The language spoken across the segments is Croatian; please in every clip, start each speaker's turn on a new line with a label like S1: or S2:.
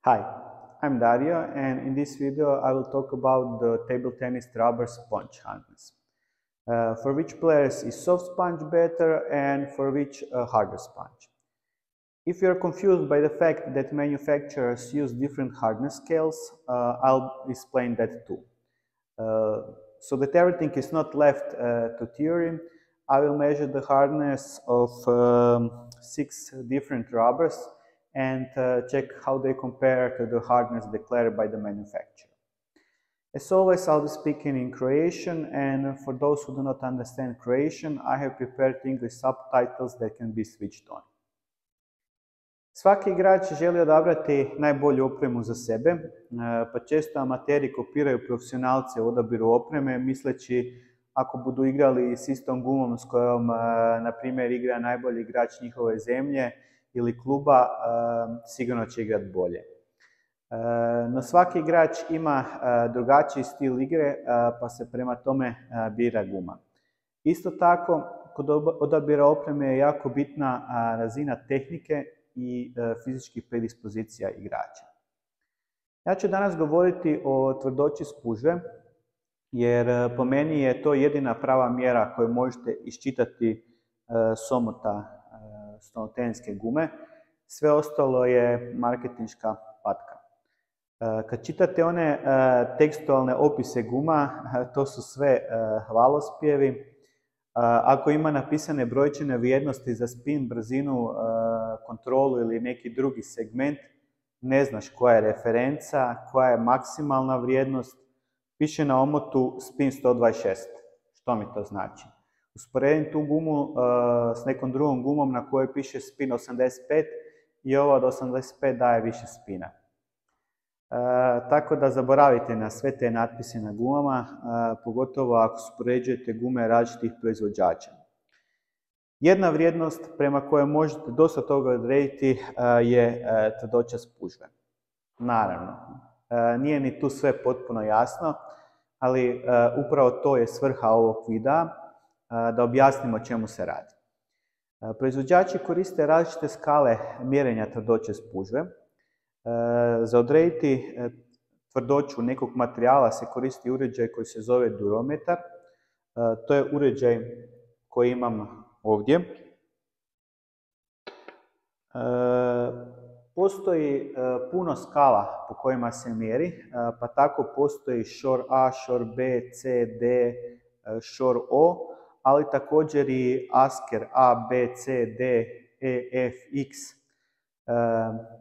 S1: Hi, I'm Dario, and in this video I will talk about the table tennis rubber sponge harness. For which players is soft sponge better and for which a harder sponge. If you're confused by the fact that manufacturers use different hardness scales, I'll explain that too. So that everything is not left to theory, I will measure the hardness of 6 different rubbers and check how they compare to the hardness declared by the manufacturer. As always, I'll be speaking in Croatian, and for those who do not understand Croatian, I have prepared English subtitles that can be switched on. Svaki igrač želi odabrati najbolju opremu za sebe, pa često amateri kopiraju profesionalce u odabiru opreme, misleći ako budu igrali s istom gumom s kojom, na primjer, igra najbolji igrač njihove zemlje ili kluba, sigurno će igrati bolje. No svaki igrač ima drugačiji stil igre, pa se prema tome bira guma. Isto tako, kod odabira opreme je jako bitna razina tehnike i fizičkih predispozicija igrača. Ja ću danas govoriti o tvrdoći spužve, jer po meni je to jedina prava mjera koju možete iščitati s omota stolnoteninske gume. Sve ostalo je marketinška patka. Kad čitate one tekstualne opise guma, to su sve hvalospjevi. Ako ima napisane brojčane vrijednosti za spin, brzinu, kontrolu ili neki drugi segment, ne znaš koja je referenca, koja je maksimalna vrijednost. Piše na omotu spin 126. Što mi to znači? Usporedim tu gumu s nekom drugom gumom na kojoj piše spin 85 i ova od 85 daje više spina. Tako da zaboravite na sve te natpise na gumama, pogotovo ako uspoređujete gume različitih proizvođača. Jedna vrijednost prema kojoj možete dosta toga odrediti je tvrdoća spužve. Naravno, nije ni tu sve potpuno jasno, ali upravo to je svrha ovog videa, da objasnimo o čemu se radi. Proizvođači koriste različite skale mjerenja tvrdoće spužve. Za odrediti tvrdoću nekog materijala se koristi uređaj koji se zove durometar. To je uređaj koji imam ovdje. Postoji puno skala po kojima se mjeri, pa tako postoji šor A, šor B, C, D, šor O, ali također i asker A, B, C, D, E, F, X.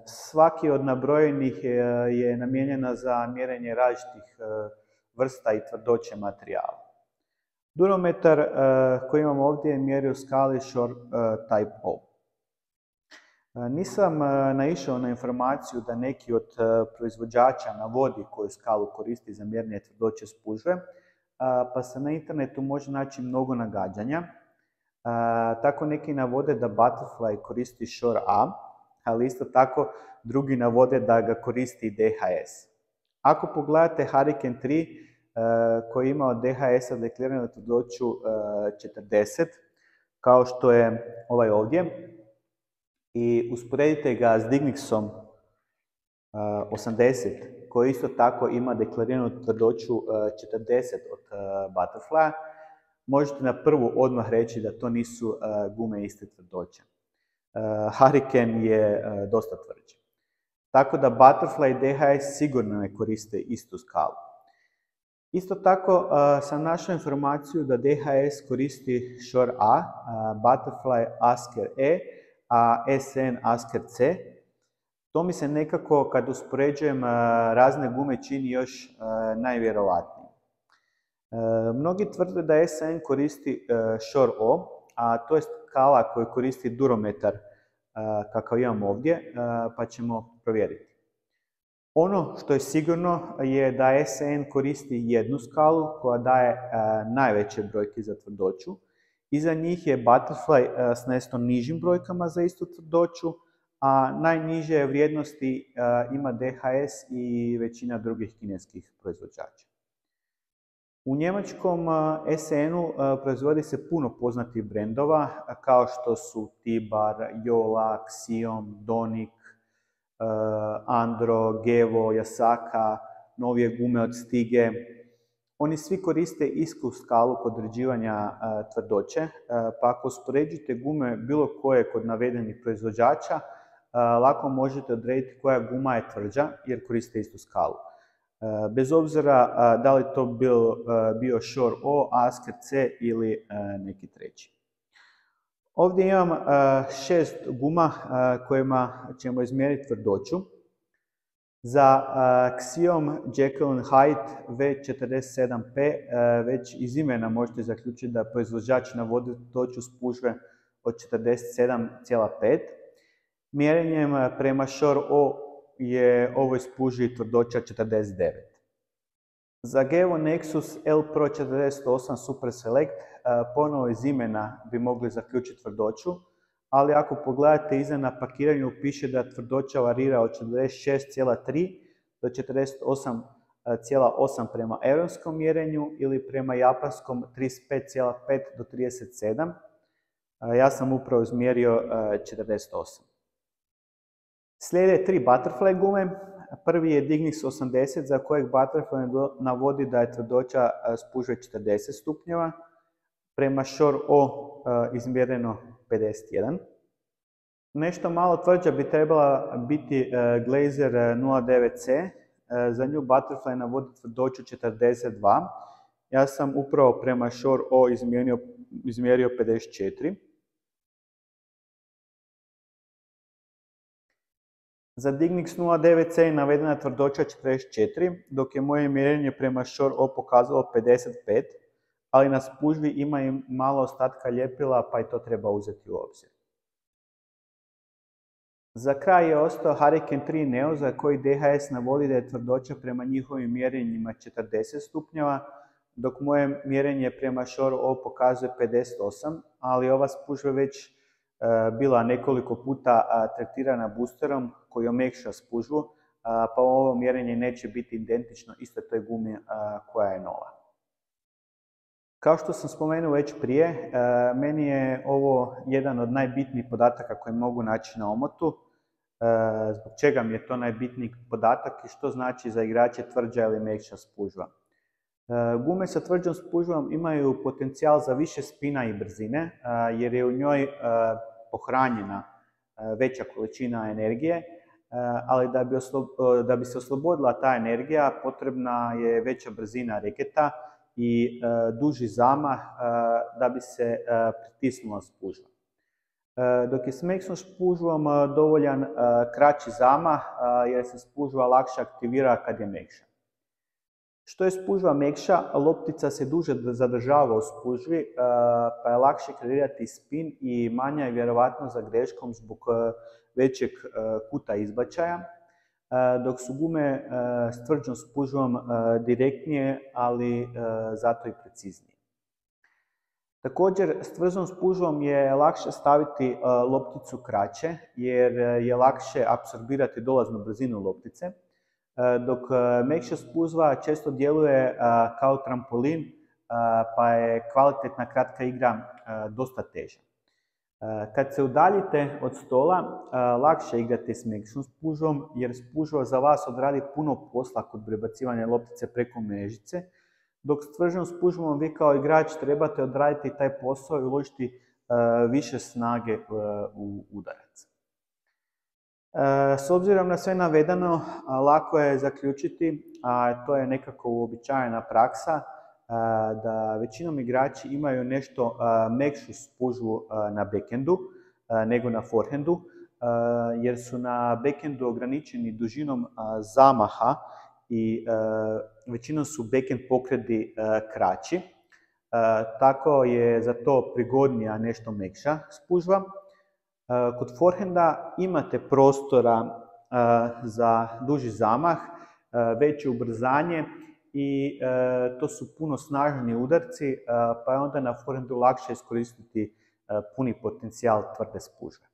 S1: Svaki od nabrojenih je namijenjena za mjerenje različitih vrsta i tvrdoće materijala. Durometar koji imam ovdje mjeri u skali šor Type O. Nisam naišao na informaciju da neki od proizvođača navodi koju skalu koristi za mjerenje tvrdoće spužve, pa se na internetu može naći mnogo nagađanja. Tako neki navode da Butterfly koristi šor A, ali isto tako drugi navode da ga koristi DHS. Ako pogledate Hurricane 3 koji ima od DHS-a deklariranu tvrdoću 40, kao što je ovaj ovdje, i usporedite ga s Dignixom 80, koji isto tako ima deklariranu tvrdoću 40 od Butterflya, možete na prvu odmah reći da to nisu gume iste tvrdoće. Hurricane je dosta tvrđi. Tako da Butterfly i DHS sigurno ne koriste istu skalu. Isto tako sam našao informaciju da DHS koristi šor A, Butterfly asker E, a SN asker C. To mi se nekako, kad uspoređujem razne gume, čini još najvjerovatnije. Mnogi tvrde da SN koristi šor O, a to je skala koju koristi durometar kakav imam ovdje, pa ćemo provjeriti. Ono što je sigurno je da SN koristi jednu skalu koja daje najveće brojke za tvrdoću. Iza njih je Butterfly s nešto nižim brojkama za istu tvrdoću, a najniže vrijednosti ima DHS i većina drugih kineskih proizvođača. U njemačkom SN-u proizvodi se puno poznatih brendova, kao što su Tibar, Jola, Xion, Donik, Andro, Gevo, Yasaka, novije gume od Stige. Oni svi koriste istu skalu kod određivanja tvrdoće, pa ako uspoređujete gume bilo koje kod navedenih proizvođača, lako možete odrediti koja guma je tvrđa jer koriste istu skalu. Bez obzira da li to bio Shore O, Asker C ili neki treći. Ovdje imam 6 guma kojima ćemo izmjeriti tvrdoću. Za Xiom Jekyll & Hyde V47P već iz imena možete zaključiti da proizvođač navodi tvrdoću spužve od 47,5. Mjerenjem prema Shore O je ovoj spužvi tvrdoća 49. Za Gevo Nexus L Pro 48 Super Select ponovo iz imena bi mogli zaključiti tvrdoću, ali ako pogledate iza na pakiranju piše da tvrdoća varira od 46,3 do 48,8 prema europskom mjerenju ili prema japanskom 35,5 do 37. Ja sam upravo izmjerio 48. Slijede 3 Butterfly gume. Prvi je Dignix 80 za kojeg Butterfly navodi da je tvrdoća spužve 40 stupnjeva. Prema Shore O izmjereno 51. Nešto malo tvrđa bi trebala biti Glazer 09C. Za nju Butterfly navodi tvrdoću 42. Ja sam upravo prema Shore O izmjerio 54. Za Dignix 09C je navedena tvrdoća 44, dok je moje mjerenje prema Shore O pokazalo 55, ali na spužvi ima i malo ostatka ljepila, pa i to treba uzeti u obzir. Za kraj je ostao Hurricane 3 Neo za koji DHS navodi da je tvrdoća prema njihovim mjerenjima 40 stupnjeva, dok moje mjerenje prema Shore O pokazuje 58, ali ova spužva već bila nekoliko puta tretirana boosterom koji omekša spužvu, pa ovo mjerenje neće biti identično istoj toj gumi koja je nova. Kao što sam spomenuo već prije, meni je ovo jedan od najbitnijih podataka koje mogu naći na omotu. Zbog čega mi je to najbitniji podatak i što znači za igrače tvrđa ili mekša spužva. Gume sa tvrđom spužvom imaju potencijal za više spina i brzine, jer je u njoj pohranjena veća količina energije, ali da bi se oslobodila ta energija potrebna je veća brzina reketa i duži zamah da bi se pritisnula spužva. Dok je s meksnom spužvom dovoljan kraći zamah jer se spužva lakše aktivira kad je mekša. Što je spužva mekša, loptica se duže zadržava u spužvi, pa je lakše kreirati spin i manja je vjerovatnost za greškom zbog većeg kuta izbačaja, dok su gume s tvrđom spužvom direktnije, ali zato i preciznije. Također, s tvrdom spužvom je lakše staviti lopticu kraće, jer je lakše apsorbirati dolaznu brzinu loptice, dok mekša spužva često djeluje kao trampolin, pa je kvalitetna kratka igra dosta teža. Kad se udaljite od stola, lakše igrate s mekšom spužvom, jer spužva za vas odradi puno posla kod prebacivanja loptice preko mrežice, dok s tvrdom spužvom vi kao igrač trebate odraditi taj posao i uložiti više snage u udarac. S obzirom na sve navedeno, lako je zaključiti, a to je nekako uobičajena praksa, da većinom igrači imaju nešto mekšu spužvu na backhandu nego na forehandu, jer su na backhandu ograničeni dužinom zamaha i većinom su backhand pokreti kraći, tako je za to prigodnija nešto mekša spužva. Kod forehanda imate prostora za duži zamah, veće ubrzanje i to su puno snažniji udarci, pa je onda na forehandu lakše iskoristiti puni potencijal tvrde spužve.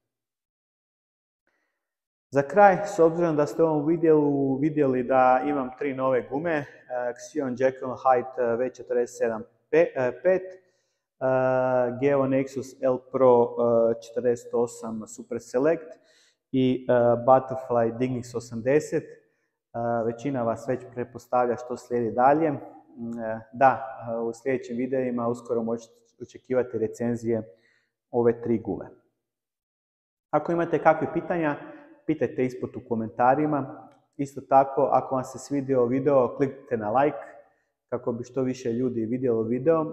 S1: Za kraj, s obzirom da ste u ovom videu vidjeli da imam 3 nove gume, Xiom Jekyll & Hyde V47-5, Gevo Nexus L Pro 48 Super Select i Butterfly Dignix 80. Većina vas već pretpostavlja što slijedi dalje. Da, u sljedećim videima uskoro možete očekivati recenzije ove 3 gume. Ako imate kakve pitanja, pitajte ispod u komentarima. Isto tako, ako vam se svidio video, kliknite na like kako bi što više ljudi vidjelo video,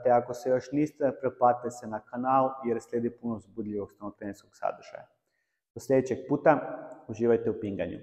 S1: te ako se još niste, pretplatite se na kanal jer slijedi puno uzbudljivog stalnoteniskog sadržaja. Do sljedećeg puta, uživajte u pinganju.